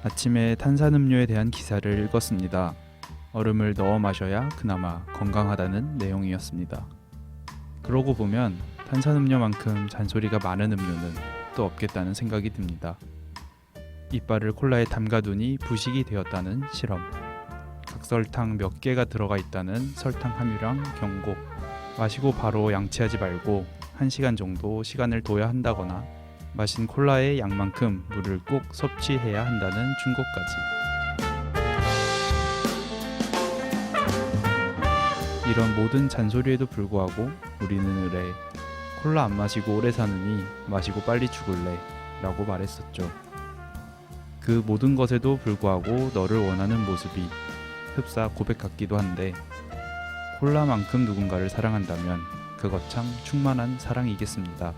아침에 탄산음료에 대한 기사를 읽었습니다. 얼음을 넣어 마셔야 그나마 건강하다는 내용이었습니다. 그러고 보면 탄산음료만큼 잔소리가 많은 음료는 또 없겠다는 생각이 듭니다. 이빨을 콜라에 담가두니 부식이 되었다는 실험, 각설탕 몇 개가 들어가 있다는 설탕 함유량 경고, 마시고 바로 양치하지 말고 1시간 정도 시간을 둬야 한다거나 마신 콜라의 양만큼 물을 꼭 섭취해야 한다는 충고까지. 이런 모든 잔소리에도 불구하고 우리는 의뢰 콜라 안 마시고 오래 사느니 마시고 빨리 죽을래 라고 말했었죠. 그 모든 것에도 불구하고 너를 원하는 모습이 흡사 고백 같기도 한데, 콜라만큼 누군가를 사랑한다면 그것 참 충만한 사랑이겠습니다.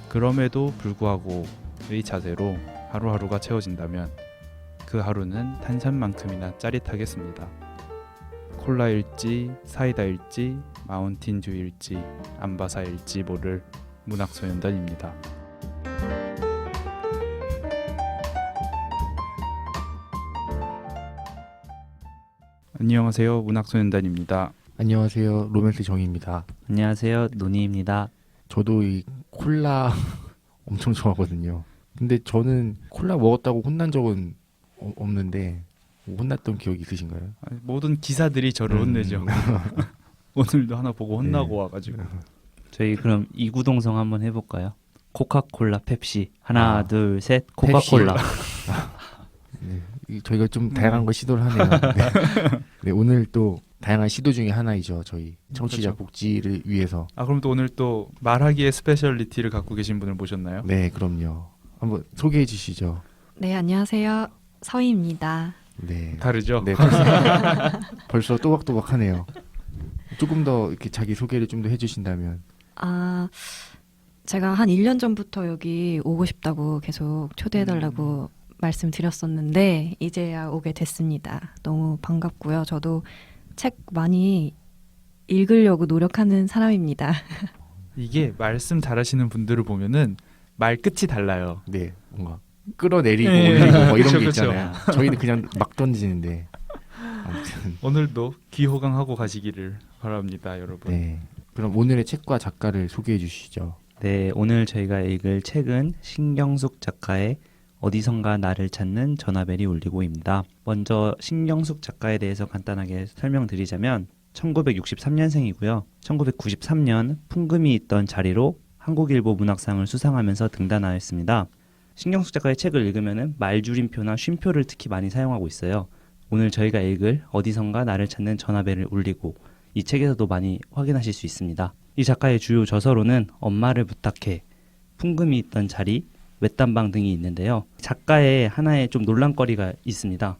그럼에도 불구하고의 자세로 하루하루가 채워진다면 그 하루는 탄산만큼이나 짜릿하겠습니다. 콜라일지 사이다일지 마운틴듀일지 암바사일지 모를 문학소년단입니다. 안녕하세요, 문학소년단입니다. 안녕하세요, 로맨스 정입니다. 안녕하세요, 노니입니다. 저도 이 콜라 엄청 좋아하거든요. 근데 저는 콜라 먹었다고 혼난 적은 없는데 혼났던 기억이 있으신가요? 모든 기사들이 저를 혼내죠. 오늘도 하나 보고 혼나고 와가지고. 저희 그럼 이구동성 한번 해볼까요? 코카콜라, 펩시. 하나, 둘, 셋. 코카콜라. 저희가 좀 다양한 걸 시도를 하네요. 네, 오늘 또 다양한 시도 중에 하나이죠. 저희 청취자 그렇죠. 복지를 위해서. 그럼 또 오늘 또 말하기의 스페셜리티를 갖고 계신 분을 모셨나요? 네, 그럼요. 한번 소개해 주시죠. 네, 안녕하세요. 서희입니다. 네. 다르죠? 네, 벌써 또박또박하네요. 조금 더 이렇게 자기 소개를 좀 더 해주신다면. 제가 한 1년 전부터 여기 오고 싶다고 계속 초대해달라고 말씀드렸었는데 이제야 오게 됐습니다. 너무 반갑고요. 저도 책 많이 읽으려고 노력하는 사람입니다. 이게 말씀 잘하시는 분들을 보면은 말 끝이 달라요. 네, 뭔가 끌어내리고 예, 올리고 뭐 이런 그쵸, 게 그쵸. 있잖아요. 저희는 그냥 막 던지는데. 아무튼 오늘도 귀호강하고 가시기를 바랍니다, 여러분. 네. 그럼 오늘의 책과 작가를 소개해 주시죠. 네, 오늘 저희가 읽을 책은 신경숙 작가의 어디선가 나를 찾는 전화벨이 울리고입니다. 먼저 신경숙 작가에 대해서 간단하게 설명드리자면 1963년생이고요. 1993년 풍금이 있던 자리로 한국일보 문학상을 수상하면서 등단하였습니다. 신경숙 작가의 책을 읽으면 말줄임표나 쉼표를 특히 많이 사용하고 있어요. 오늘 저희가 읽을 어디선가 나를 찾는 전화벨을 울리고 이 책에서도 많이 확인하실 수 있습니다. 이 작가의 주요 저서로는 엄마를 부탁해, 풍금이 있던 자리, 외딴방 등이 있는데요. 작가의 하나의 좀 논란거리가 있습니다.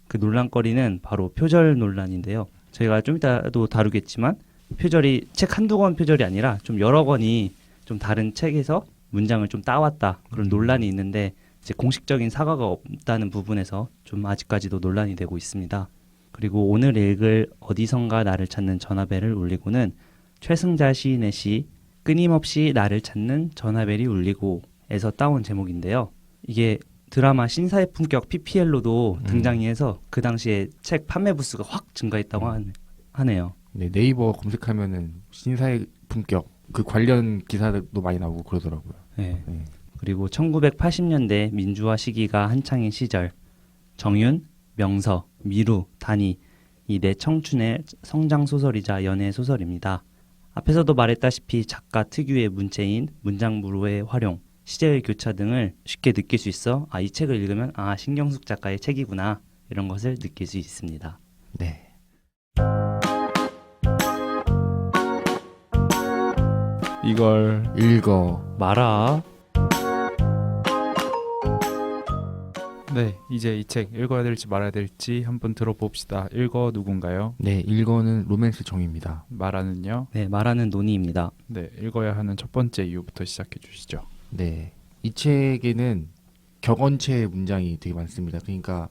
그 논란거리는 바로 표절 논란인데요. 저희가 좀 이따도 다루겠지만 표절이 책 한두 권 표절이 아니라 좀 여러 권이 좀 다른 책에서 문장을 좀 따왔다, 그런 논란이 있는데 이제 공식적인 사과가 없다는 부분에서 좀 아직까지도 논란이 되고 있습니다. 그리고 오늘 읽을 어디선가 나를 찾는 전화벨을 울리고는 최승자 시인의 시 끊임없이 나를 찾는 전화벨이 울리고 에서 따온 제목인데요. 이게 드라마 신사의 품격 PPL로도 등장이 해서 그 당시에 책 판매 부수가 확 증가했다고 하네요. 네, 네이버 검색하면은 신사의 품격 그 관련 기사도 많이 나오고 그러더라고요. 네. 네. 그리고 1980년대 민주화 시기가 한창인 시절 정윤, 명서, 미루, 단이 이 네 청춘의 성장 소설이자 연애 소설입니다. 앞에서도 말했다시피 작가 특유의 문체인 문장부로의 활용, 시제의 교차 등을 쉽게 느낄 수 있어 이 책을 읽으면 신경숙 작가의 책이구나 이런 것을 느낄 수 있습니다. 네. 이걸 읽어 말아. 네, 이제 이 책 읽어야 될지 말아야 될지 한번 들어봅시다. 읽어 누군가요? 네, 읽어는 로맨스 정입니다. 말하는요? 네, 말하는 논의입니다. 네, 읽어야 하는 첫 번째 이유부터 시작해 주시죠. 네, 이 책에는 격언체 문장이 되게 많습니다. 그러니까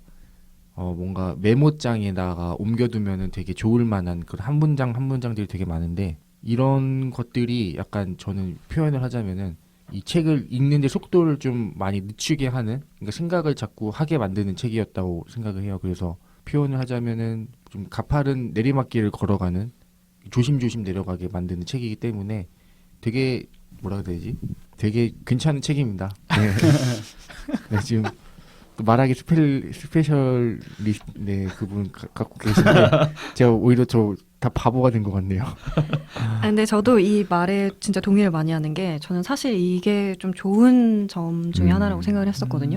뭔가 메모장에다가 옮겨두면은 되게 좋을 만한 그런 한 문장 한 문장들이 되게 많은데 이런 것들이 약간 저는 표현을 하자면은 이 책을 읽는데 속도를 좀 많이 늦추게 하는, 그러니까 생각을 자꾸 하게 만드는 책이었다고 생각을 해요. 그래서 표현을 하자면은 좀 가파른 내리막길을 걸어가는, 조심조심 내려가게 만드는 책이기 때문에 되게 뭐라 그래야 되지? 되게 괜찮은 책입니다. 네. 네, 지금 또 말하기 스페셜리스트 네, 그분 갖고 계신데 제가 오히려 저 다 바보가 된 것 같네요. 아, 근데 저도 이 말에 진짜 동의를 많이 하는 게 저는 사실 이게 좀 좋은 점 중에 하나라고 생각을 했었거든요.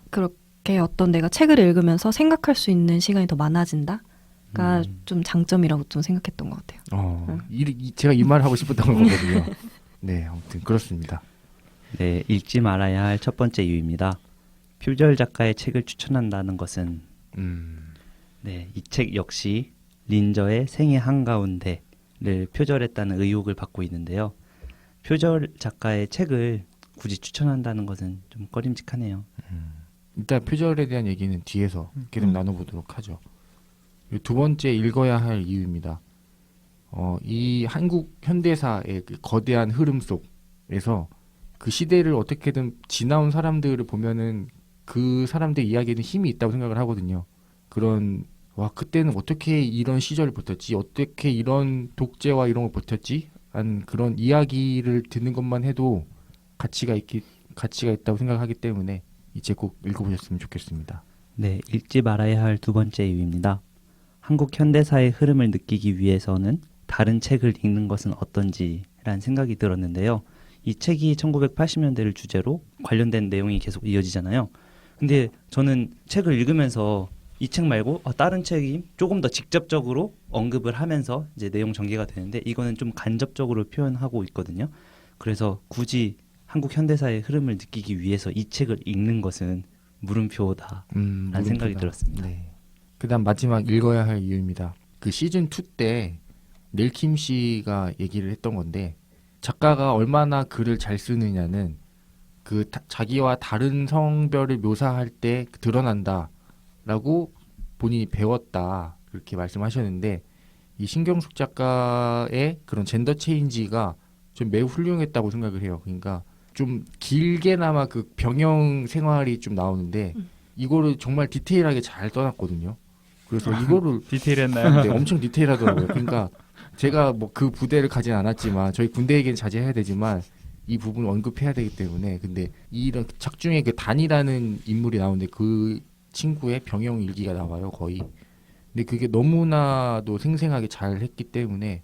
그렇게 어떤 내가 책을 읽으면서 생각할 수 있는 시간이 더 많아진다가 좀 장점이라고 좀 생각했던 것 같아요. 제가 이 말 하고 싶었던 거거든요. 네, 아무튼 그렇습니다. 네, 읽지 말아야 할 첫 번째 이유입니다. 표절 작가의 책을 추천한다는 것은 네, 이 책 역시 린저의 생애 한가운데를 표절했다는 의혹을 받고 있는데요. 표절 작가의 책을 굳이 추천한다는 것은 좀 꺼림칙하네요. 일단 표절에 대한 얘기는 뒤에서 계속 나눠보도록 하죠. 두 번째 읽어야 할 이유입니다. 이 한국 현대사의 그 거대한 흐름 속에서 그 시대를 어떻게든 지나온 사람들을 보면은 그 사람들 이야기에는 힘이 있다고 생각을 하거든요. 그런 와 그때는 어떻게 이런 시절을 버텼지, 어떻게 이런 독재와 이런 걸 버텼지 하는 그런 이야기를 듣는 것만 해도 가치가 있다고 생각하기 때문에 이 책 꼭 읽어보셨으면 좋겠습니다. 네, 읽지 말아야 할 두 번째 이유입니다. 한국 현대사의 흐름을 느끼기 위해서는 다른 책을 읽는 것은 어떤지라는 생각이 들었는데요. 이 책이 1980년대를 주제로 관련된 내용이 계속 이어지잖아요. 근데 저는 책을 읽으면서 이 책 말고 다른 책이 조금 더 직접적으로 언급을 하면서 이제 내용 전개가 되는데 이거는 좀 간접적으로 표현하고 있거든요. 그래서 굳이 한국 현대사의 흐름을 느끼기 위해서 이 책을 읽는 것은 물음표다라는 생각이 들었습니다. 네. 그다음 마지막 읽어야 할 이유입니다. 그 시즌 2 때 넬킴 씨가 얘기를 했던 건데 작가가 얼마나 글을 잘 쓰느냐는 그 자기와 다른 성별을 묘사할 때 드러난다라고 본인이 배웠다 그렇게 말씀하셨는데 이 신경숙 작가의 그런 젠더 체인지가 좀 매우 훌륭했다고 생각을 해요. 그러니까 좀 길게나마 그 병영 생활이 좀 나오는데 이거를 정말 디테일하게 잘 떠났거든요. 그래서 이거를 디테일했나요? 네, 엄청 디테일하더라고요. 그러니까 제가 뭐 그 부대를 가진 않았지만 저희 군대 얘기는 자제해야 되지만 이 부분 언급해야 되기 때문에 근데 이런 작중에 그 단이라는 인물이 나오는데 그 친구의 병영 일기가 나와요 거의. 근데 그게 너무나도 생생하게 잘 했기 때문에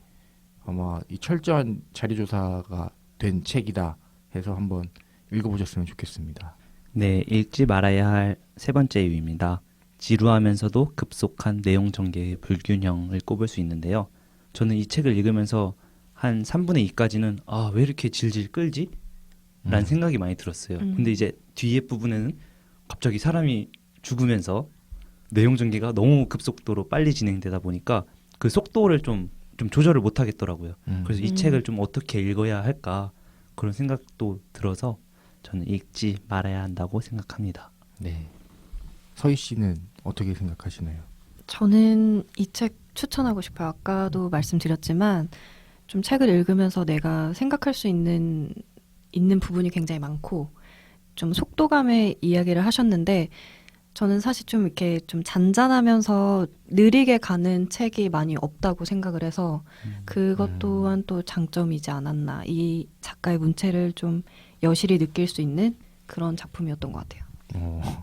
아마 이 철저한 자료조사가 된 책이다 해서 한번 읽어보셨으면 좋겠습니다. 네, 읽지 말아야 할 세 번째 이유입니다. 지루하면서도 급속한 내용 전개의 불균형을 꼽을 수 있는데요. 저는 이 책을 읽으면서 한 3분의 2까지는 왜 이렇게 질질 끌지? 라는 생각이 많이 들었어요. 근데 이제 뒤에 부분에는 갑자기 사람이 죽으면서 내용 전개가 너무 급속도로 빨리 진행되다 보니까 그 속도를 좀 조절을 못 하겠더라고요. 그래서 이 책을 좀 어떻게 읽어야 할까 그런 생각도 들어서 저는 읽지 말아야 한다고 생각합니다. 네. 서희 씨는 어떻게 생각하시나요? 저는 이 책 추천하고 싶어요. 아까도 말씀드렸지만 좀 책을 읽으면서 내가 생각할 수 있는 부분이 굉장히 많고 좀 속도감의 이야기를 하셨는데 저는 사실 좀 이렇게 좀 잔잔하면서 느리게 가는 책이 많이 없다고 생각을 해서 그것 또한 또 장점이지 않았나. 이 작가의 문체를 좀 여실히 느낄 수 있는 그런 작품이었던 것 같아요.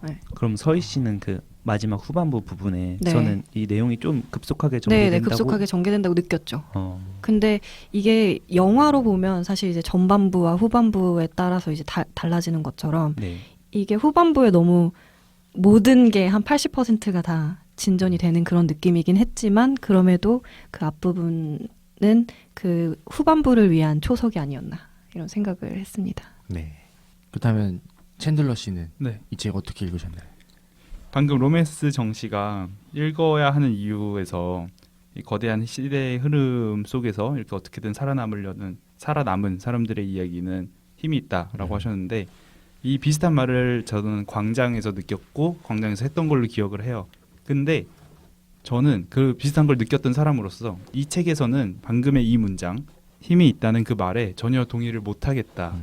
네. 그럼 서희 씨는 그 마지막 후반부 부분에 네. 저는 이 내용이 좀 급속하게 전개된다고 네, 급속하게 전개된다고 느꼈죠. 근데 이게 영화로 보면 사실 이제 전반부와 후반부에 따라서 이제 달라지는 것처럼 네. 이게 후반부에 너무 모든 게 한 80%가 다 진전이 되는 그런 느낌이긴 했지만 그럼에도 그 앞부분은 그 후반부를 위한 초석이 아니었나 이런 생각을 했습니다. 네. 그렇다면 챈들러 씨는 네. 이 책 어떻게 읽으셨나요? 방금 로맨스 정씨가 읽어야 하는 이유에서 이 거대한 시대의 흐름 속에서 이렇게 어떻게든 살아남은 사람들의 이야기는 힘이 있다라고 하셨는데 이 비슷한 말을 저는 광장에서 느꼈고 광장에서 했던 걸로 기억을 해요. 근데 저는 그 비슷한 걸 느꼈던 사람으로서 이 책에서는 방금의 이 문장 힘이 있다는 그 말에 전혀 동의를 못하겠다.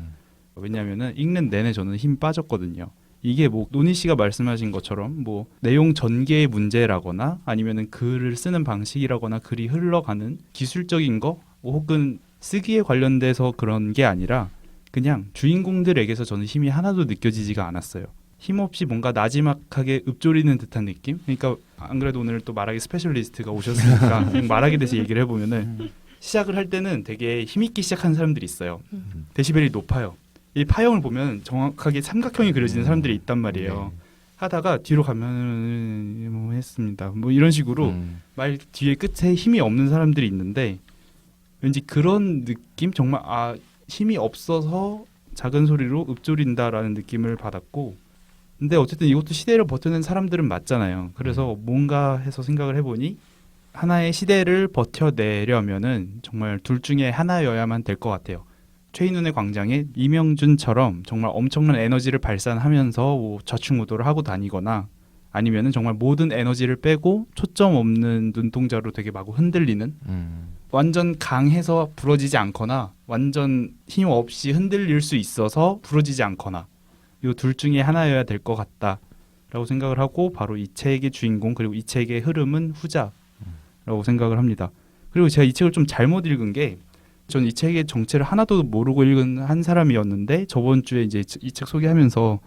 왜냐하면은 읽는 내내 저는 힘 빠졌거든요. 이게 뭐 노니 씨가 말씀하신 것처럼 뭐 내용 전개의 문제라거나 아니면은 글을 쓰는 방식이라거나 글이 흘러가는 기술적인 거 혹은 쓰기에 관련돼서 그런 게 아니라 그냥 주인공들에게서 저는 힘이 하나도 느껴지지가 않았어요. 힘없이 뭔가 나지막하게 읊조리는 듯한 느낌? 그러니까 안 그래도 오늘 또 말하기 스페셜리스트가 오셨으니까 그냥 말하기에 대해서 얘기를 해보면은 시작을 할 때는 되게 힘있게 시작하는 사람들이 있어요. 데시벨이 높아요. 이 파형을 보면 정확하게 삼각형이 그려지는 사람들이 있단 말이에요. 하다가 뒤로 가면 뭐 했습니다. 뭐 이런 식으로 말 뒤에 끝에 힘이 없는 사람들이 있는데 왠지 그런 느낌? 정말 힘이 없어서 작은 소리로 읊조린다라는 느낌을 받았고 근데 어쨌든 이것도 시대를 버텨낸 사람들은 맞잖아요. 그래서 뭔가 해서 생각을 해보니 하나의 시대를 버텨내려면은 정말 둘 중에 하나여야만 될 것 같아요. 최인훈의 광장에 이명준처럼 정말 엄청난 에너지를 발산하면서 뭐 좌충우돌을 하고 다니거나 아니면은 정말 모든 에너지를 빼고 초점 없는 눈동자로 되게 마구 흔들리는 완전 강해서 부러지지 않거나 완전 힘 없이 흔들릴 수 있어서 부러지지 않거나 이 둘 중에 하나여야 될 것 같다라고 생각을 하고 바로 이 책의 주인공 그리고 이 책의 흐름은 후자라고 생각을 합니다. 그리고 제가 이 책을 좀 잘못 읽은 게 전 이 책의 정체를 하나도 모르고 읽은 한 사람이었는데 저번 주에 이제 이 책 소개하면서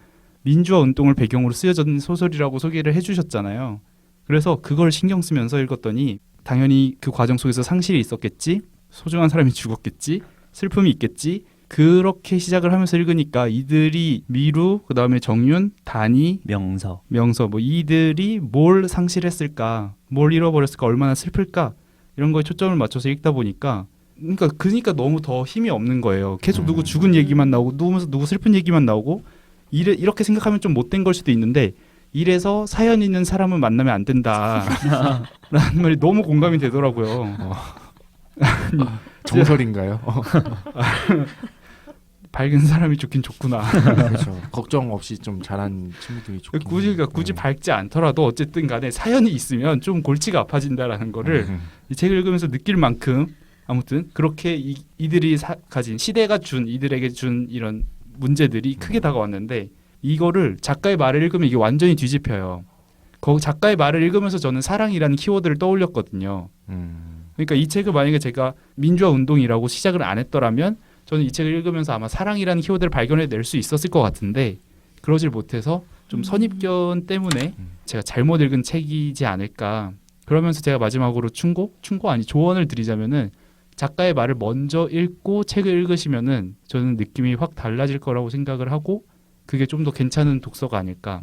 민주화 운동을 배경으로 쓰여진 소설이라고 소개를 해주셨잖아요. 그래서 그걸 신경 쓰면서 읽었더니 당연히 그 과정 속에서 상실이 있었겠지, 소중한 사람이 죽었겠지, 슬픔이 있겠지. 그렇게 시작을 하면서 읽으니까 이들이 미루, 그 다음에 정윤, 단이, 명서 뭐 이들이 뭘 상실했을까, 뭘 잃어버렸을까, 얼마나 슬플까 이런 거에 초점을 맞춰서 읽다 보니까 그러니까 너무 더 힘이 없는 거예요. 계속 누구 죽은 얘기만 나오고 누구 슬픈 얘기만 나오고 이렇게 생각하면 좀 못된 걸 수도 있는데 이래서 사연 있는 사람은 만나면 안 된다라는 말이 너무 공감이 되더라고요. 정설인가요? 밝은 사람이 좋긴 좋구나. 그렇죠. 걱정 없이 좀 잘한 친구들이 좋긴 굳이 밝지 않더라도 어쨌든 간에 사연이 있으면 좀 골치가 아파진다라는 거를 이 책을 읽으면서 느낄 만큼 아무튼 그렇게 이들이 가진 시대가 준 이들에게 준 이런 문제들이 크게 다가왔는데 이거를 작가의 말을 읽으면 이게 완전히 뒤집혀요. 작가의 말을 읽으면서 저는 사랑이라는 키워드를 떠올렸거든요. 그러니까 이 책을 만약에 제가 민주화 운동이라고 시작을 안 했더라면 저는 이 책을 읽으면서 아마 사랑이라는 키워드를 발견해낼 수 있었을 것 같은데 그러질 못해서 좀 선입견 때문에 제가 잘못 읽은 책이지 않을까. 그러면서 제가 마지막으로 조언을 드리자면은 작가의 말을 먼저 읽고 책을 읽으시면은 저는 느낌이 확 달라질 거라고 생각을 하고 그게 좀 더 괜찮은 독서가 아닐까.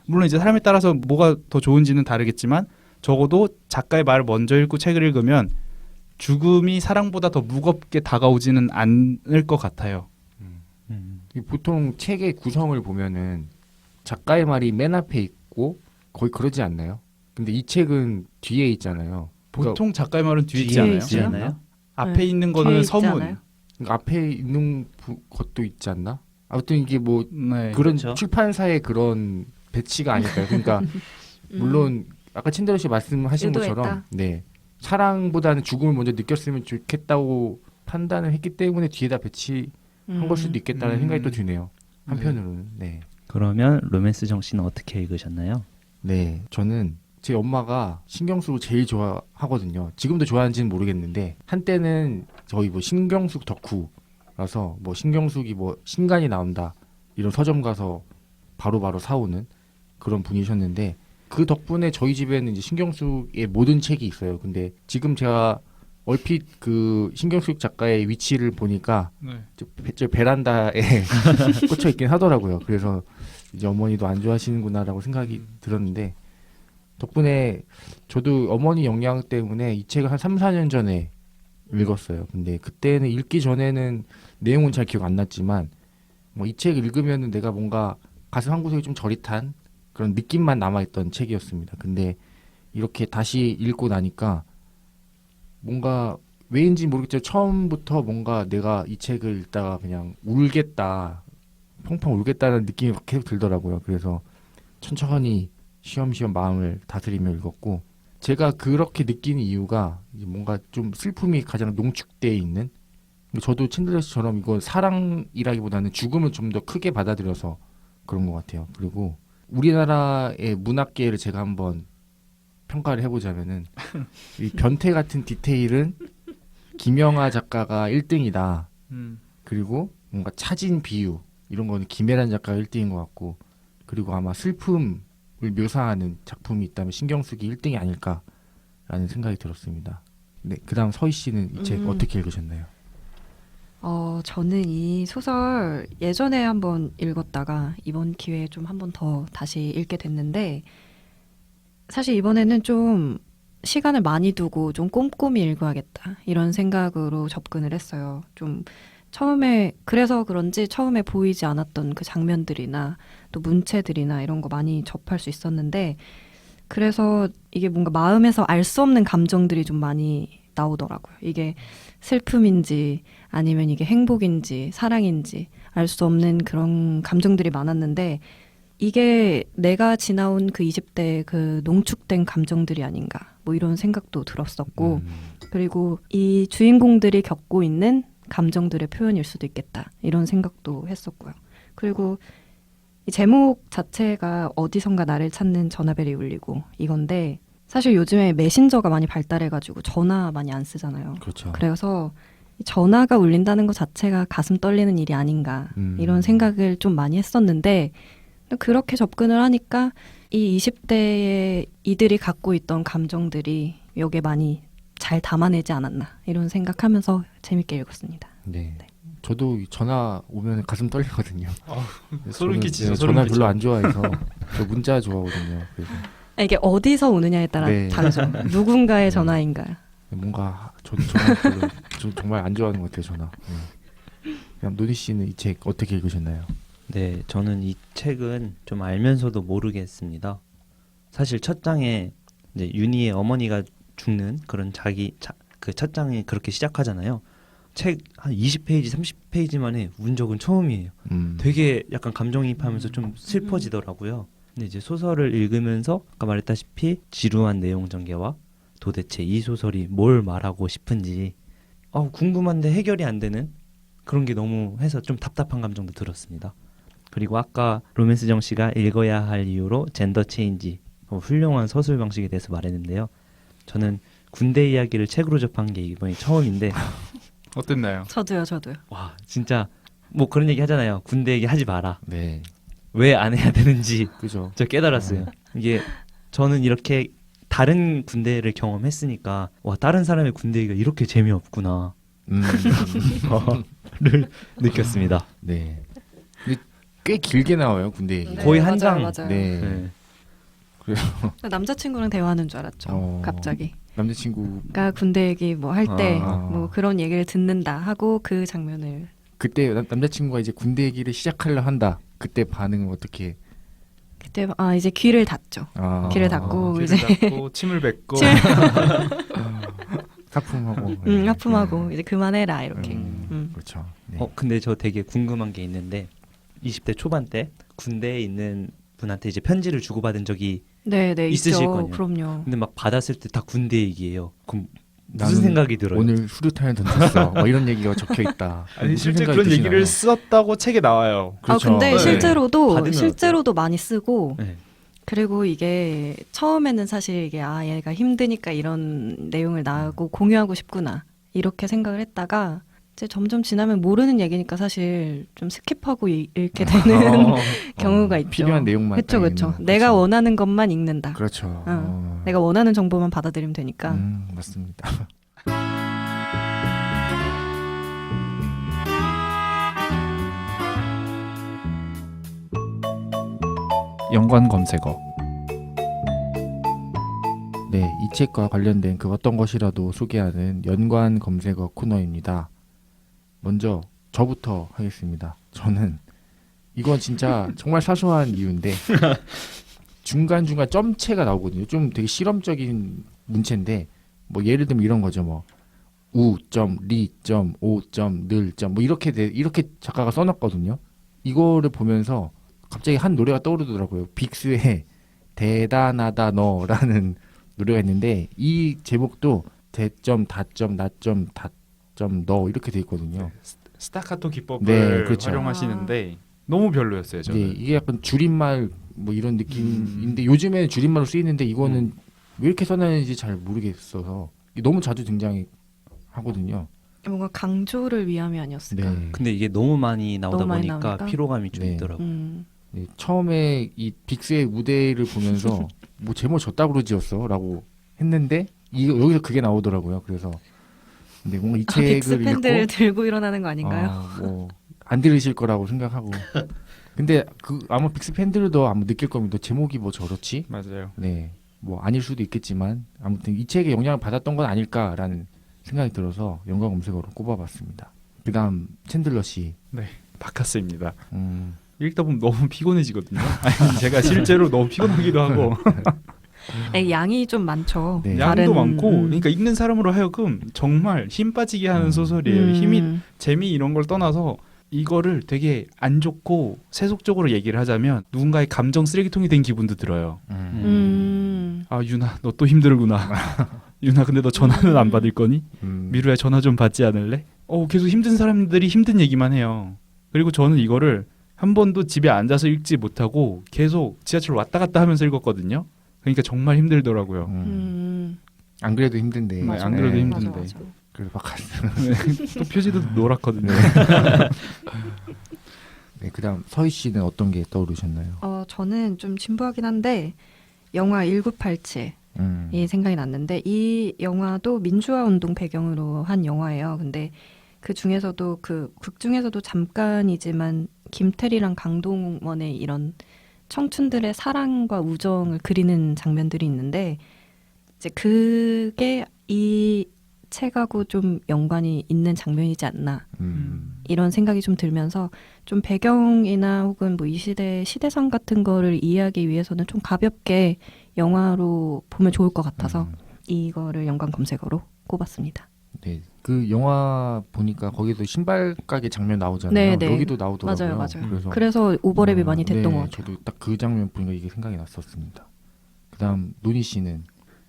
물론 이제 사람에 따라서 뭐가 더 좋은지는 다르겠지만 적어도 작가의 말을 먼저 읽고 책을 읽으면 죽음이 사랑보다 더 무겁게 다가오지는 않을 것 같아요. 보통 책의 구성을 보면은 작가의 말이 맨 앞에 있고 거의 그러지 않나요? 근데 이 책은 뒤에 있잖아요. 보통 작가의 말은 뒤에 있지 뒤에 않아요? 있지 않아요? 앞에 네, 있는 뒤에 거는 있지 서문. 않아요? 그러니까 앞에 있는 것도 있지 않나? 아무튼 이게 뭐 네. 그런 그렇죠. 출판사의 그런 배치가 아닐까요? 그러니까 물론 아까 친대로 씨 말씀하신 의도했다. 것처럼 네 사랑보다는 죽음을 먼저 느꼈으면 좋겠다고 판단을 했기 때문에 뒤에다 배치한 걸 수도 있겠다는 생각이 또 드네요. 한편으로는 네. 그러면 로맨스 정신은 어떻게 읽으셨나요? 네, 저는 제 엄마가 신경숙을 제일 좋아하거든요. 지금도 좋아하는지는 모르겠는데 한때는 저희 뭐 신경숙 덕후라서 뭐 신경숙이 뭐 신간이 나온다 이런 서점 가서 바로바로 사오는 그런 분이셨는데 그 덕분에 저희 집에는 이제 신경숙의 모든 책이 있어요. 근데 지금 제가 얼핏 그 신경숙 작가의 위치를 보니까 네. 저 베란다에 꽂혀 있긴 하더라고요. 그래서 이제 어머니도 안 좋아하시는구나라고 생각이 들었는데 덕분에 저도 어머니 영향 때문에 이 책을 한 3, 4년 전에 읽었어요. 근데 그때는 읽기 전에는 내용은 잘 기억 안 났지만 뭐 이 책 읽으면은 내가 뭔가 가슴 한구석이 좀 저릿한 그런 느낌만 남아있던 책이었습니다. 근데 이렇게 다시 읽고 나니까 뭔가 왜인지 모르겠지만 처음부터 뭔가 내가 이 책을 읽다가 그냥 울겠다, 펑펑 울겠다는 느낌이 계속 들더라고요. 그래서 천천히 쉬엄쉬엄 마음을 다스리며 읽었고 제가 그렇게 느끼는 이유가 이제 뭔가 좀 슬픔이 가장 농축되어 있는 저도 챈들러 씨처럼 이거 사랑이라기보다는 죽음을 좀 더 크게 받아들여서 그런 것 같아요. 그리고 우리나라의 문학계를 제가 한번 평가를 해보자면은 이 변태 같은 디테일은 김영하 작가가 1등이다. 그리고 뭔가 차진 비유 이런 거는 김혜란 작가가 1등인 것 같고, 그리고 아마 슬픔을 묘사하는 작품이 있다면 신경숙이 1등이 아닐까라는 생각이 들었습니다. 네, 그다음 서희 씨는 이 책 어떻게 읽으셨나요? 저는 이 소설 예전에 한번 읽었다가 이번 기회에 좀 한 번 더 다시 읽게 됐는데, 사실 이번에는 좀 시간을 많이 두고 좀 꼼꼼히 읽어야겠다 이런 생각으로 접근을 했어요. 좀 처음에 그래서 그런지 처음에 보이지 않았던 그 장면들이나 또 문체들이나 이런 거 많이 접할 수 있었는데, 그래서 이게 뭔가 마음에서 알 수 없는 감정들이 좀 많이 나오더라고요. 이게 슬픔인지 아니면 이게 행복인지 사랑인지 알 수 없는 그런 감정들이 많았는데, 이게 내가 지나온 그 20대 그 농축된 감정들이 아닌가 뭐 이런 생각도 들었었고, 그리고 이 주인공들이 겪고 있는 감정들의 표현일 수도 있겠다 이런 생각도 했었고요. 그리고 이 제목 자체가 어디선가 나를 찾는 전화벨이 울리고 이건데, 사실 요즘에 메신저가 많이 발달해가지고 전화 많이 안 쓰잖아요. 그렇죠. 그래서 이 전화가 울린다는 것 자체가 가슴 떨리는 일이 아닌가 이런 생각을 좀 많이 했었는데, 그렇게 접근을 하니까 이 20대의 이들이 갖고 있던 감정들이 여기에 많이 잘 담아내지 않았나 이런 생각하면서 재밌게 읽었습니다. 네. 저도 전화 오면 가슴 떨리거든요. 소름 저는, 끼치죠. 네, 소름 전화 끼쳐. 별로 안 좋아해서 저 문자 좋아하거든요. 그래서 이게 어디서 오느냐에 따라 네. 다르죠. 누군가의 전화인가. 뭔가 저는 전화 별로 저 정말 안 좋아하는 것 같아요. 전화. 네. 그럼 노니 씨는 이 책 어떻게 읽으셨나요? 네, 저는 이 책은 좀 알면서도 모르겠습니다. 사실 첫 장에 이제 윤희의 어머니가 죽는 그런 그 첫 장이 그렇게 시작하잖아요. 책 한 20페이지, 30페이지 만에 운 적은 처음이에요. 되게 약간 감정이입하면서 좀 슬퍼지더라고요. 근데 이제 소설을 읽으면서 아까 말했다시피 지루한 내용 전개와 도대체 이 소설이 뭘 말하고 싶은지 궁금한데 해결이 안 되는 그런 게 너무 해서 좀 답답한 감정도 들었습니다. 그리고 아까 로맨스정 씨가 읽어야 할 이유로 젠더 체인지, 훌륭한 서술 방식에 대해서 말했는데요. 저는 군대 이야기를 책으로 접한 게 이번이 처음인데 어땠나요? 저도요. 와 진짜 뭐 그런 얘기 하잖아요. 군대 얘기 하지 마라. 네. 왜 안 해야 되는지 그죠. 저 깨달았어요. 이게 저는 이렇게 다른 군대를 경험했으니까 와 다른 사람의 군대 얘기가 이렇게 재미없구나 를 느꼈습니다. 네. 근데 꽤 길게 나와요 군대 얘기. 네, 거의 한 맞아요, 장. 맞아요. 네. 네. 남자친구랑 대화하는 줄 알았죠. 갑자기. 남자친구 그러니까 군대 얘기 뭐 할 때 뭐 아. 그런 얘기를 듣는다 하고 그 장면을 그때 남자친구가 이제 군대 얘기를 시작하려 한다. 그때 반응은 어떻게? 그때 이제 귀를 닫죠. 귀를 닫고 귀를 이제 닫고 침을 뱉고 하품하고. 하품하고 이제 그만해라 이렇게. 그렇죠. 네. 근데 저 되게 궁금한 게 있는데 20대 초반 때 군대에 있는 분한테 이제 편지를 주고받은 적이 네, 있으실 있죠. 거예요. 그럼요. 근데 막 받았을 때 다 군대 얘기예요. 그럼 나는 무슨 생각이 들어요? 오늘 수류탄을 던졌어. 뭐 이런 얘기가 적혀 있다. 아니 무슨 실제 생각이 그런 드시나요? 얘기를 썼다고 책에 나와요. 그렇죠. 근데 네. 실제로도 받으면 많이 쓰고 네. 그리고 이게 처음에는 사실 이게 얘가 힘드니까 이런 내용을 나하고 공유하고 싶구나 이렇게 생각을 했다가 이제 점점 지나면 모르는 얘기니까 사실 좀 스킵하고 읽게 되는 경우가 있죠. 필요한 내용만. 그렇죠, 딱 그렇죠. 읽는, 내가 그렇죠. 원하는 것만 읽는다. 그렇죠. 내가 원하는 정보만 받아들이면 되니까. 맞습니다. 연관 검색어. 네, 이 책과 관련된 그 어떤 것이라도 소개하는 연관 검색어 코너입니다. 먼저 저부터 하겠습니다. 저는 이건 진짜 정말 사소한 이유인데 중간중간 점체가 나오거든요. 좀 되게 실험적인 문체인데 뭐 예를 들면 이런 거죠. 뭐 우, 리, 오, 늘, 뭐 이렇게 작가가 써놨거든요. 이거를 보면서 갑자기 한 노래가 떠오르더라고요. 빅스의 대단하다 너라는 노래가 있는데 이 제목도 대점 다점 나점 닷 너 이렇게 돼 있거든요. 스타카토 기법을 네, 그렇죠. 활용하시는데 너무 별로였어요. 저는. 네, 이게 약간 줄임말 뭐 이런 느낌인데 요즘에는 줄임말로 쓰이는데 이거는 왜 이렇게 써놨는지 잘 모르겠어서 너무 자주 등장하거든요. 뭔가 강조를 위함이 아니었을까. 네. 근데 이게 너무 많이 나오다 너무 많이 보니까 나오니까? 피로감이 좀 네. 있더라고요. 네, 처음에 이 빅스의 무대를 보면서 뭐 제목 저따구로 지었어라고 했는데 여기서 그게 나오더라고요. 그래서 근데 뭔가 이 빅스 책을 팬들을 읽고 들고 일어나는 거 아닌가요? 뭐안 들으실 거라고 생각하고 근데 아마 빅스 팬들도 아마 느낄 겁니다. 제목이 뭐 저렇지? 맞아요. 네, 뭐 아닐 수도 있겠지만 아무튼 이 책에 영향을 받았던 건 아닐까라는 생각이 들어서 연관 검색어로 꼽아봤습니다. 그다음 챈들러 씨. 바카스입니다. 음, 읽다 보면 너무 피곤해지거든요. 아니, 제가 실제로 너무 피곤하기도 하고 네, 양이 좀 많죠. 네. 양도 다른- 많고 그러니까 읽는 사람으로 하여금 정말 힘 빠지게 하는 소설이에요. 힘이 재미 이런 걸 떠나서 이거를 되게 안 좋고 세속적으로 얘기를 하자면 누군가의 감정 쓰레기통이 된 기분도 들어요. 아 유나 너 또 힘들구나. 유나 근데 너 전화는 안 받을 거니? 미루야 전화 좀 받지 않을래? 계속 힘든 사람들이 힘든 얘기만 해요. 그리고 저는 이거를 한 번도 집에 앉아서 읽지 못하고 계속 지하철 왔다 갔다 하면서 읽었거든요. 그러니까 정말 힘들더라고요. 안 그래도 힘든데. 맞아. 안 그래도 네. 힘든데. 맞아. 그래서 바카스. 또 표지도 노랗거든요. 네, 그다음 서희 씨는 어떤 게 떠오르셨나요? 저는 좀 진부하긴 한데 영화 1987이 생각이 났는데 이 영화도 민주화 운동 배경으로 한 영화예요. 근데 그 중에서도 그 극 중에서도 잠깐이지만 김태리랑 강동원의 이런 청춘들의 사랑과 우정을 그리는 장면들이 있는데 이제 그게 이 책하고 좀 연관이 있는 장면이지 않나 이런 생각이 좀 들면서 좀 배경이나 혹은 뭐 이 시대 시대상 같은 거를 이해하기 위해서는 좀 가볍게 영화로 보면 좋을 것 같아서 이거를 연관 검색어로 꼽았습니다. 네, 그 영화 보니까 거기도 신발 가게 장면 나오잖아요. 네, 네. 여기도 나오더라고요. 맞아요. 그래서 오버랩이 많이 됐던 네, 것 같아요. 저도 딱 그 장면 보니까 이게 생각이 났었습니다. 그다음 노니 씨는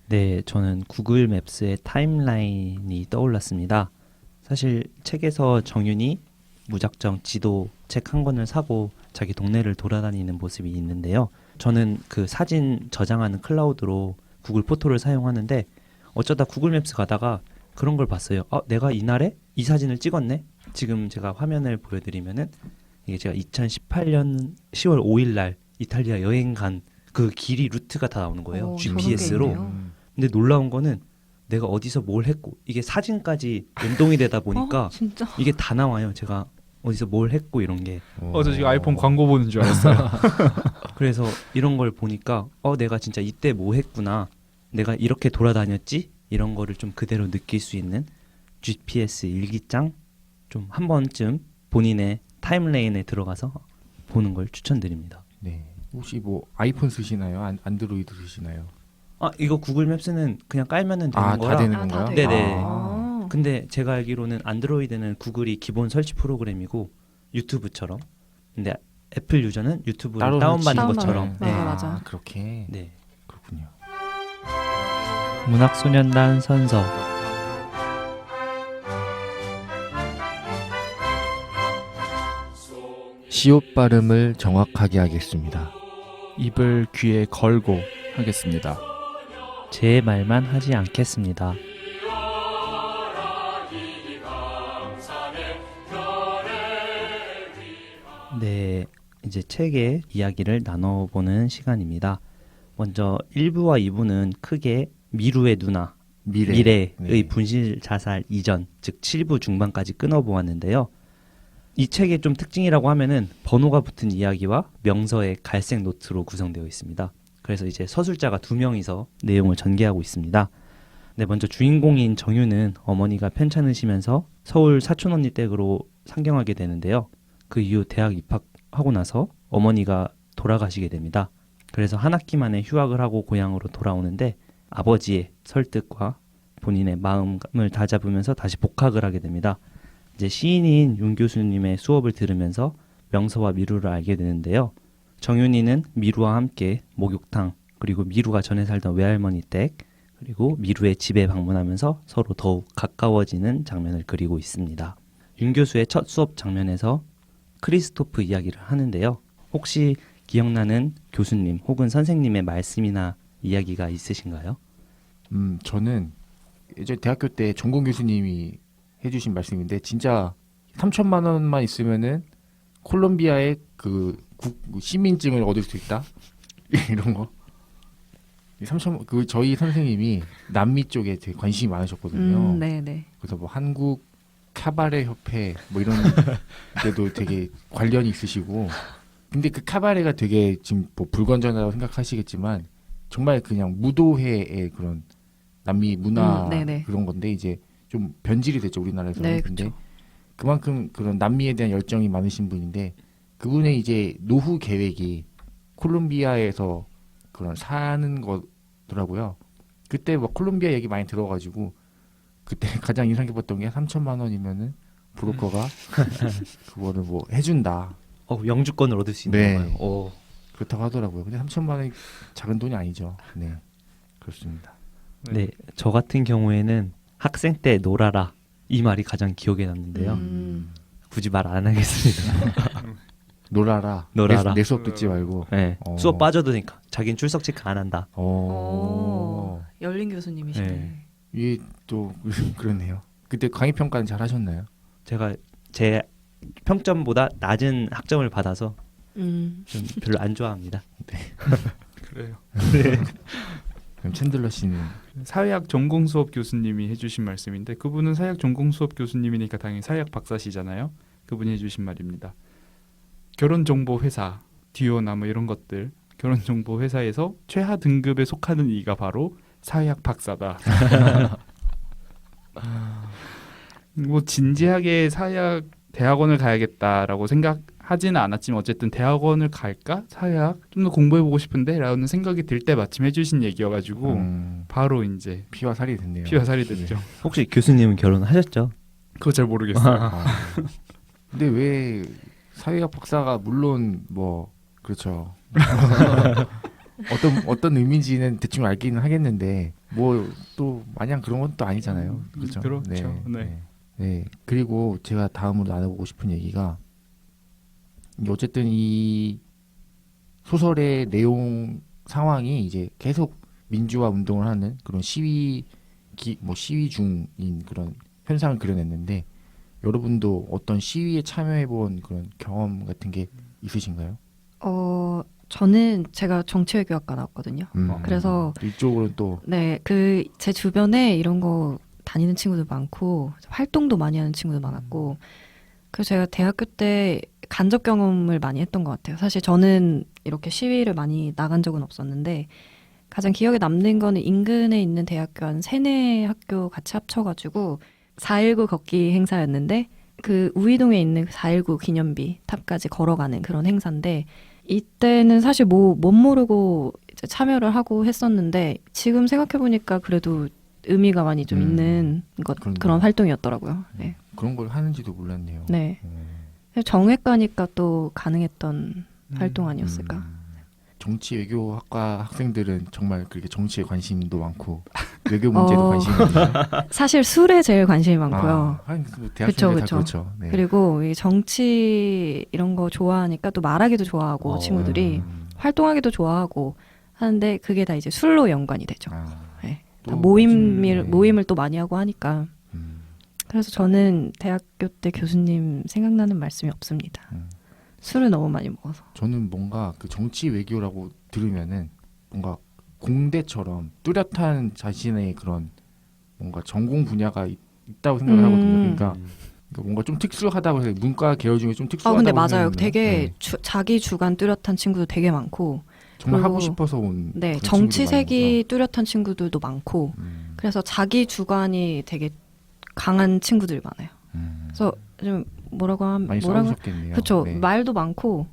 네, 저는 구글 맵스의 타임라인이 떠올랐습니다. 사실 책에서 정윤이 무작정 지도 책 한 권을 사고 자기 동네를 돌아다니는 모습이 있는데요. 저는 그 사진 저장하는 클라우드로 구글 포토를 사용하는데 어쩌다 구글 맵스 가다가 그런 걸 봤어요. 내가 이날에 이 사진을 찍었네? 지금 제가 화면을 보여드리면은 이게 제가 2018년 10월 5일 날 이탈리아 여행 간 그 길이 루트가 다 나오는 거예요. GPS로. 저런 게 있네요. 근데 놀라운 거는 내가 어디서 뭘 했고 이게 사진까지 연동이 되다 보니까 진짜 이게 다 나와요. 제가 어디서 뭘 했고 이런 게. 저 지금 아이폰 광고 보는 줄 알았어요. 그래서 이런 걸 보니까 내가 진짜 이때 뭐 했구나. 내가 이렇게 돌아다녔지? 이런 거를 좀 그대로 느낄 수 있는 GPS 일기장 좀 한 번쯤 본인의 타임라인에 들어가서 보는 걸 추천드립니다. 네, 혹시 뭐 아이폰 쓰시나요? 안드로이드 쓰시나요? 이거 구글 맵스는 그냥 깔면은 되는 거라. 다 되는 다 건가요? 돼요? 네네. 아. 근데 제가 알기로는 안드로이드는 구글이 기본 설치 프로그램이고 유튜브처럼. 근데 애플 유저는 유튜브를 따로 다운받는 설치. 것처럼. 다운받는. 네. 맞아. 그렇게. 네. 그렇군요. 문학소년단 선서. 시옷 발음을 정확하게 하겠습니다. 입을 귀에 걸고 하겠습니다. 제 말만 하지 않겠습니다. 네, 이제 책의 이야기를 나눠보는 시간입니다. 먼저 1부와 2부는 크게 미루의 누나, 미래의 네. 분실 자살 이전, 즉 7부 중반까지 끊어보았는데요. 이 책의 좀 특징이라고 하면은 번호가 붙은 이야기와 명서의 갈색 노트로 구성되어 있습니다. 그래서 이제 서술자가 2명이서 내용을 전개하고 있습니다. 네, 먼저 주인공인 정유는 어머니가 편찮으시면서 서울 사촌 언니 댁으로 상경하게 되는데요. 그 이후 대학 입학하고 나서 어머니가 돌아가시게 됩니다. 그래서 한 학기 만에 휴학을 하고 고향으로 돌아오는데 아버지의 설득과 본인의 마음을 다잡으면서 다시 복학을 하게 됩니다. 이제 시인인 윤 교수님의 수업을 들으면서 명서와 미루를 알게 되는데요. 정윤이는 미루와 함께 목욕탕, 그리고 미루가 전에 살던 외할머니 댁, 그리고 미루의 집에 방문하면서 서로 더욱 가까워지는 장면을 그리고 있습니다. 윤 교수의 첫 수업 장면에서 크리스토프 이야기를 하는데요. 혹시 기억나는 교수님 혹은 선생님의 말씀이나 이야기가 있으신가요? 저는 예전 대학교 때 전공 교수님이 해주신 말씀인데 진짜 3천만 원만 있으면은 콜롬비아의 시민증을 얻을 수 있다 이런 거. 저희 선생님이 남미 쪽에 되게 관심이 많으셨거든요. 네네. 그래서 뭐 한국 카바레 협회 뭐 이런 데도 되게 관련이 있으시고, 근데 그 카바레가 되게 지금 뭐 불건전하다고 생각하시겠지만 정말 그냥 무도회의 그런 남미 문화 네네. 그런 건데 이제 좀 변질이 됐죠 우리나라에서는. 네, 근데 그쵸. 그만큼 그런 남미에 대한 열정이 많으신 분인데 그분의 이제 노후 계획이 콜롬비아에서 그런 사는 거더라고요. 그때 뭐 콜롬비아 얘기 많이 들어가지고 그때 가장 인상 깊었던 게 3천만 원이면은 브로커가 그거를 뭐 해준다. 영주권을 얻을 수 있는 네. 건가요? 그렇다고 하더라고요. 근데 3천만 원이 작은 돈이 아니죠. 네, 그렇습니다. 네, 저 같은 경우에는 학생 때 놀아라 이 말이 가장 기억에 남는데요. 굳이 말 안 하겠습니다. 놀아라. 놀아라. 내 수업 듣지 말고. 네, 수업 빠져도 되니까 자기는 출석 체크 안 한다. 열린 교수님이시네. 네. 이게 또 그러네요. 그때 강의 평가는 잘 하셨나요? 제가 제 평점보다 낮은 학점을 받아서 음. 좀 별로 안 좋아합니다. 그래요. 그럼 챈들러 씨는 사회학 전공 수업 교수님이 해주신 말씀인데 그분은 사회학 전공 수업 교수님이니까 당연히 사회학 박사시잖아요. 그분이 해주신 말입니다. 결혼정보 회사, 듀오나 뭐 이런 것들 결혼정보 회사에서 최하 등급에 속하는 이가 바로 사회학 박사다. 뭐 진지하게 사회학 대학원을 가야겠다라고 생각하지는 않았지만 어쨌든 대학원을 갈까? 사회학 좀 더 공부해보고 싶은데 라는 생각이 들 때 마침 해주신 얘기여가지고 바로 이제 피와 살이 됐네요. 피와 살이 됐죠. 혹시 교수님은 결혼하셨죠? 그거 잘 모르겠어요. 근데 왜 사회학 박사가 물론 뭐 그렇죠. 어떤 의미인지는 대충 알기는 하겠는데 뭐 또 마냥 그런 건 또 아니잖아요. 그렇죠. 그렇죠. 네. 그리고 제가 다음으로 나눠보고 싶은 얘기가 어쨌든 이 소설의 내용 상황이 이제 계속 민주화 운동을 하는 그런 시위 중인 그런 현상을 그려냈는데 여러분도 어떤 시위에 참여해본 그런 경험 같은 게 있으신가요? 저는 제가 정치외교학과 나왔거든요. 그래서 이쪽으로 또 네, 제 주변에 이런 거 다니는 친구들 많고 활동도 많이 하는 친구들 많았고 그래서 제가 대학교 때 간접 경험을 많이 했던 것 같아요. 사실 저는 이렇게 시위를 많이 나간 적은 없었는데 가장 기억에 남는 거는 인근에 있는 대학교 한 3-4학교 같이 합쳐가지고 4.19 걷기 행사였는데 그 우이동에 있는 4.19 기념비 탑까지 걸어가는 그런 행사인데 이때는 사실 못 모르고 이제 참여를 하고 했었는데 지금 생각해보니까 그래도 의미가 많이 좀 있는 그런 활동이었더라고요. 네. 그런 걸 하는지도 몰랐네요. 네. 정외과니까 또 가능했던 활동 아니었을까. 정치 외교학과 학생들은 정말 그렇게 정치에 관심도 많고 외교 문제도 관심이 많아요. 사실 술에 제일 관심이 많고요. 대학생들 다 그쵸. 그렇죠. 네. 그리고 이 정치 이런 거 좋아하니까 또 말하기도 좋아하고 친구들이 활동하기도 좋아하고 하는데 그게 다 이제 술로 연관이 되죠. 네. 또 모임을 또 많이 하고 하니까. 그래서 저는 대학교 때 교수님 생각나는 말씀이 없습니다. 술을 너무 많이 먹어서. 저는 뭔가 그 정치 외교라고 들으면은 뭔가 공대처럼 뚜렷한 자신의 그런 뭔가 전공 분야가 있다고 생각을 하거든요. 그러니까 뭔가 좀 특수하다고 해서 문과 계열 중에 좀 특수하다고 근데 맞아요. 생각하면, 되게 자기 주관 뚜렷한 친구도 되게 많고 정말 그리고 하고 싶어서 온 네, 그런 정치색이 뚜렷한 친구들도 많고 그래서 자기 주관이 되게 강한 친구들이 많아요. 그래서 좀 많이 싸우셨겠네요. 그렇죠. 네. 말도 많고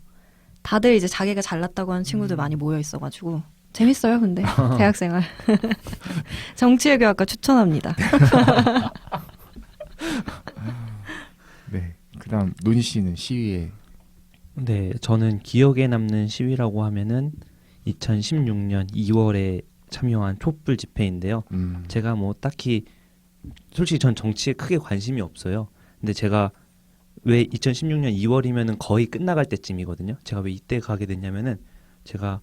다들 이제 자기가 잘났다고 하는 친구들 많이 모여 있어가지고 재밌어요. 근데 대학생활 정치외교학과 추천합니다. 네. 그다음 논희 씨는 시위에 네, 저는 기억에 남는 시위라고 하면은 2016년 2월에 참여한 촛불 집회인데요. 제가 뭐 딱히 솔직히 전 정치에 크게 관심이 없어요. 근데 제가 왜 2016년 2월이면은 거의 끝나갈 때쯤이거든요. 제가 왜 이때 가게 됐냐면은 제가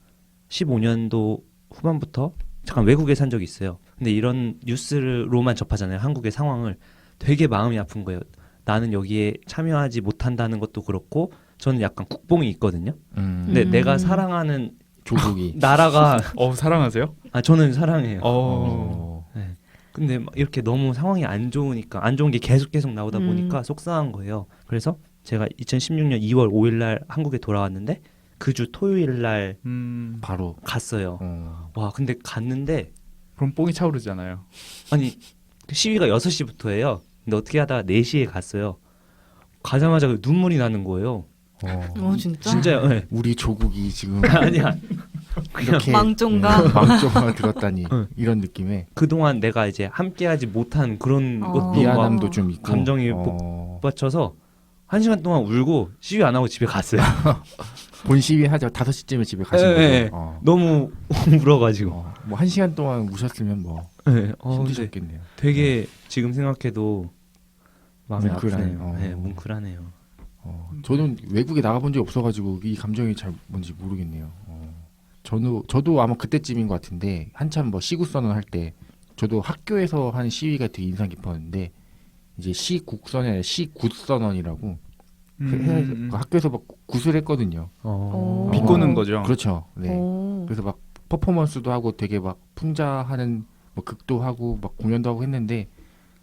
15년도 후반부터 잠깐 외국에 산 적이 있어요. 근데 이런 뉴스로만 접하잖아요. 한국의 상황을. 되게 마음이 아픈 거예요. 나는 여기에 참여하지 못한다는 것도 그렇고 저는 약간 국뽕이 있거든요. 근데 내가 사랑하는 조국이 나라가 사랑하세요? 저는 사랑해요. 어. 네. 근데 막 이렇게 너무 상황이 안 좋으니까 안 좋은 게 계속 나오다 보니까 속상한 거예요. 그래서 제가 2016년 2월 5일 날 한국에 돌아왔는데 그 주 토요일 날 바로 갔어요. 와, 근데 갔는데 그럼 뽕이 차오르잖아요. 아니 시위가 6시부터예요. 근데 어떻게 하다가 4시에 갔어요. 가자마자 눈물이 나는 거예요. 진짜? 진짜요? 네. 우리 조국이 지금 아니야. 이렇게 망종가? 망종을 들었다니 이런 느낌에 그동안 내가 이제 함께하지 못한 그런 것도 미안함도 막 좀 있고 감정이 복받쳐서 1시간 동안 울고 시위 안 하고 집에 갔어요. 본 시위 하자 5시쯤에 집에 가신 네, 거죠. 너무 울어가지고. 뭐 1시간 동안 우셨으면 뭐 네, 근데 힘드셨겠네요. 되게 지금 생각해도 마음이 뭉클하네요. 아프네요. 네, 뭉클하네요. 저는 외국에 나가본 적이 없어가지고 이 감정이 잘 뭔지 모르겠네요. 저도 아마 그때쯤인 것 같은데 한참 뭐 시국선언 할 때 저도 학교에서 한 시위가 되게 인상 깊었는데 이제 시국선언이 아니라 시굿선언이라고 그 학교에서 막 굿을 했거든요. 비꼬는 거죠. 그렇죠. 네. 그래서 막 퍼포먼스도 하고 되게 막 풍자하는 뭐 극도 하고 막 공연도 하고 했는데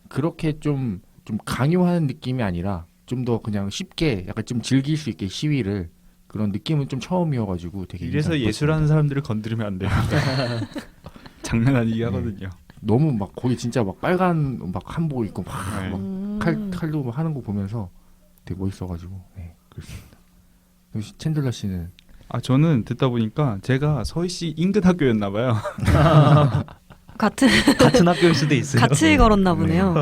그렇게 좀 강요하는 느낌이 아니라 좀 더 그냥 쉽게 약간 좀 즐길 수 있게 시위를 그런 느낌은 좀 처음이어가지고 되게 이래서 인상 예술하는 사람들을 건드리면 안 돼요. 장난 아니게 하거든요. 너무 막 거기 진짜 막 빨간 막 한복 입고 막 칼로 막 하는 거 보면서 되게 멋있어가지고 네, 그렇습니다. 혹시 챈들러 씨는 저는 듣다 보니까 제가 서희씨 인근 학교였나 봐요. 같은 학교일 수도 있어요. 같이 걸었나 보네요.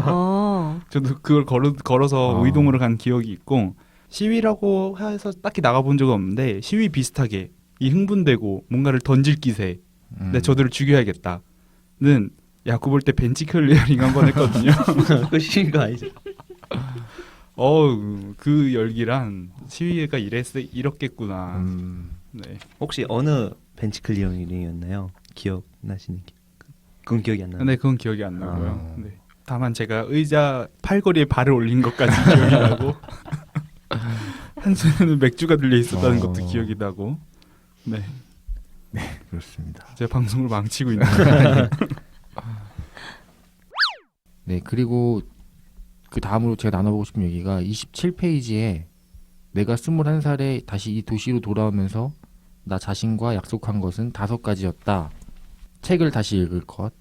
저도 그걸 걸어서 의동으로 간 기억이 있고 시위라고 해서 딱히 나가본 적은 없는데 시위 비슷하게 이 흥분되고 뭔가를 던질 기세 근데 저들을 죽여야겠다는 야구 볼 때 벤치 클리어링 한 번 했거든요. 그 시위가 아니죠. 그 열기란 시위가 이렇겠구나. 네. 혹시 어느 벤치 클리어링이었나요? 기억나시는 게? 그건 기억이 안 나요. 네, 그건 기억이 안 나고요. 네. 다만 제가 의자 팔걸이에 발을 올린 것까지 기억이 나고 한 손에는 맥주가 들려 있었다는 것도 기억이 나고. 네. 네, 그렇습니다. 제가 방송을 망치고 있는 거예요. 네, 그리고 그 다음으로 제가 나눠보고 싶은 얘기가 27페이지에 내가 21살에 다시 이 도시로 돌아오면서 나 자신과 약속한 것은 5가지였다. 책을 다시 읽을 것.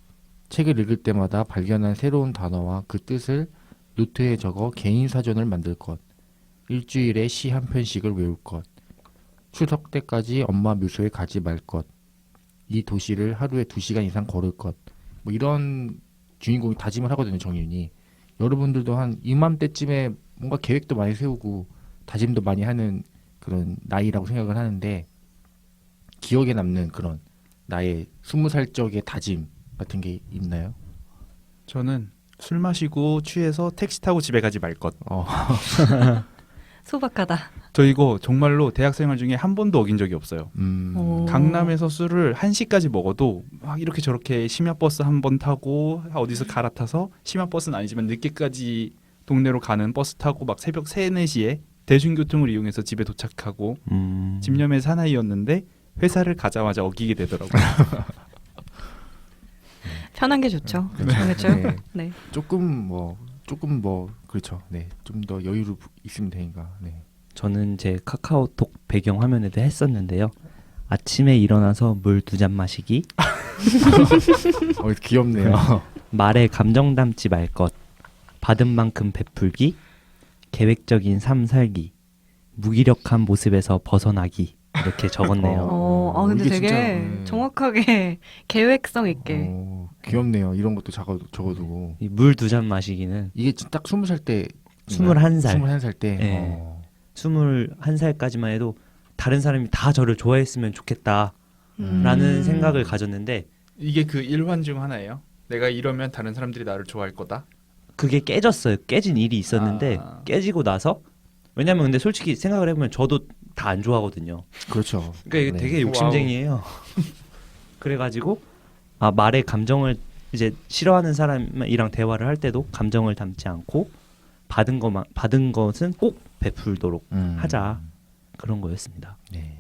책을 읽을 때마다 발견한 새로운 단어와 그 뜻을 노트에 적어 개인 사전을 만들 것. 일주일에 시 한 편씩을 외울 것. 추석 때까지 엄마 묘소에 가지 말 것. 이 도시를 하루에 2시간 이상 걸을 것. 뭐 이런 주인공이 다짐을 하거든요, 정윤이. 여러분들도 한 이맘때쯤에 뭔가 계획도 많이 세우고 다짐도 많이 하는 그런 나이라고 생각을 하는데 기억에 남는 그런 나의 20살 적의 다짐 같은 게 있나요? 저는 술 마시고 취해서 택시 타고 집에 가지 말 것. 소박하다. 저 이거 정말로 대학생활 중에 한 번도 어긴 적이 없어요. 강남에서 술을 1시까지 먹어도 막 이렇게 저렇게 심야버스 한 번 타고 어디서 갈아타서 심야버스는 아니지만 늦게까지 동네로 가는 버스 타고 막 새벽 3, 4시에 대중교통을 이용해서 집에 도착하고 집념의 사나이였는데 회사를 가자마자 어기게 되더라고요. 편한 게 좋죠. 그렇죠. 네. 네. 조금 그렇죠. 네, 좀 더 여유로 있으면 되니까. 네. 저는 제 카카오톡 배경 화면에도 했었는데요. 아침에 일어나서 물 2잔 마시기, 귀엽네요. 말에 감정 담지 말 것, 받은 만큼 베풀기, 계획적인 삶 살기, 무기력한 모습에서 벗어나기 이렇게 적었네요. 근데 이게 되게 진짜, 정확하게 계획성 있게. 귀엽네요. 이런 것도 적어두고. 이 물 2잔 마시기는 이게 딱 20살 때 21살. 21살 때. 네. 21살까지만 해도 다른 사람이 다 저를 좋아했으면 좋겠다라는 생각을 가졌는데 이게 그 일환 중 하나예요. 내가 이러면 다른 사람들이 나를 좋아할 거다. 그게 깨졌어요. 깨진 일이 있었는데 아. 깨지고 나서 왜냐면 근데 솔직히 생각을 해보면 저도 다 안 좋아하거든요. 그렇죠. 그러니까 이게 네. 되게 욕심쟁이에요. 그래가지고 말에 감정을 이제 싫어하는 사람이랑 대화를 할 때도 감정을 담지 않고 받은 것은 꼭 베풀도록 하자 그런 거였습니다. 네.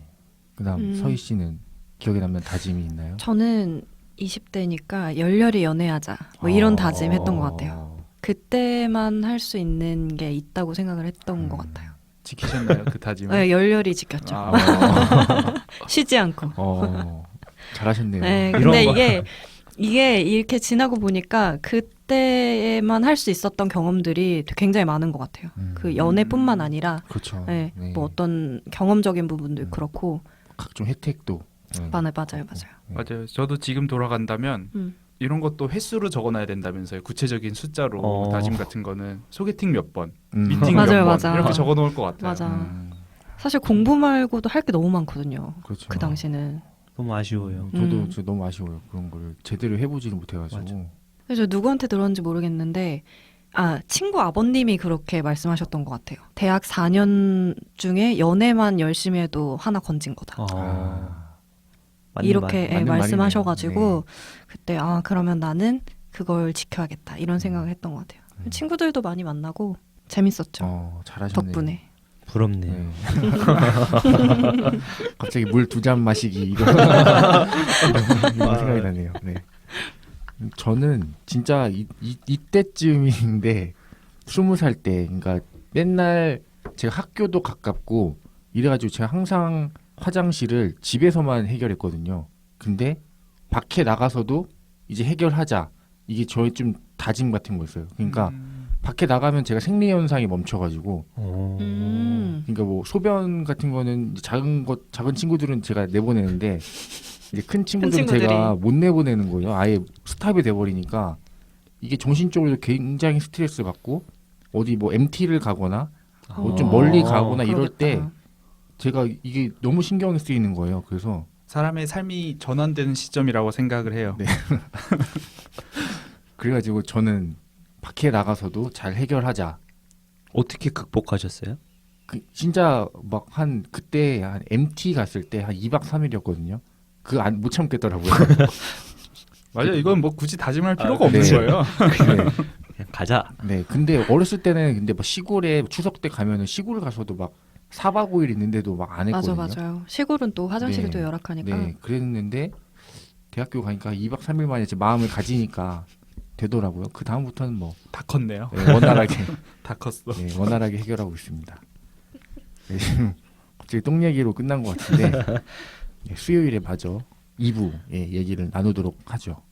그다음 음. 서희 씨는 기억에 남는 다짐이 있나요? 저는 20대니까 열렬히 연애하자 뭐 이런 다짐 했던 것 같아요. 그때만 할 수 있는 게 있다고 생각을 했던 것 같아요. 지키셨나요 그 다짐을? 네, 열렬히 지켰죠. 아, 쉬지 않고. 잘하셨네요. 네, 이런 근데 거. 이게 이렇게 지나고 보니까 그때만 할 수 있었던 경험들이 굉장히 많은 것 같아요. 그 연애뿐만 아니라 그렇죠. 네, 네. 뭐 어떤 경험적인 부분도 그렇고 각종 혜택도. 네. 맞아요. 맞아요. 저도 지금 돌아간다면 이런 것도 횟수로 적어놔야 된다면서요. 구체적인 숫자로 다짐 같은 거는 소개팅 몇 번, 미팅 몇 맞아요, 번 맞아. 이렇게 적어놓을 것 같아요. 맞아. 음, 사실 공부 말고도 할 게 너무 많거든요. 그렇죠. 그 당시는. 너무 아쉬워요. 저도 저 너무 아쉬워요. 그런 거를 제대로 해보지를 못해가지고. 맞아. 그래서 누구한테 들었는지 모르겠는데 친구 아버님이 그렇게 말씀하셨던 것 같아요. 대학 4년 중에 연애만 열심히 해도 하나 건진 거다. 맞는 이렇게 말. 맞는 말씀하셔가지고 그때 그러면 나는 그걸 지켜야겠다 이런 생각을 했던 것 같아요. 친구들도 많이 만나고 재밌었죠. 잘하셨네요. 덕분에. 부럽네요. 네. 갑자기 물 2잔 마시기 이런 생각이 나네요. 네. 저는 진짜 이때쯤인데 20살 때, 그러니까 맨날 제가 학교도 가깝고 이래가지고 제가 항상 화장실을 집에서만 해결했거든요. 근데 밖에 나가서도 이제 해결하자. 이게 저의 좀 다짐 같은 거였어요. 그러니까 밖에 나가면 제가 생리 현상이 멈춰가지고, 그러니까 뭐 소변 같은 거는 이제 작은 친구들은 제가 내보내는데 이제 큰 친구들은 친구들이. 제가 못 내보내는 거예요. 아예 스탑이 돼버리니까 이게 정신적으로 굉장히 스트레스 받고 어디 뭐 MT를 가거나 뭐 좀 멀리 가거나 이럴 때 그러겠다. 제가 이게 너무 신경이 쓰이는 거예요. 그래서 사람의 삶이 전환되는 시점이라고 생각을 해요. 네. 그래가지고 저는 밖에 나가서도 잘 해결하자. 어떻게 극복하셨어요? 진짜 막 그때 한 MT 갔을 때 한 2박 3일이었거든요. 못 참겠더라고요. 맞아요. 이건 뭐 굳이 다짐할 필요가 네. 없는 거예요. 네. 그냥 가자. 네. 근데 어렸을 때는 근데 막 시골에 추석 때 가면은 시골 가서도 막 4박 5일 있는데도 막 안 했거든요. 맞아요. 시골은 또 화장실이 네. 또 열악하니까. 네. 그랬는데 대학교 가니까 2박 3일 만에 제 마음을 가지니까 되더라고요. 그 다음부터는 뭐 다 컸네요. 원활하게 다 컸어. 원활하게 해결하고 있습니다. 네, 갑자기 똥 얘기로 끝난 것 같은데 수요일에 마저 2부 얘기를 나누도록 하죠.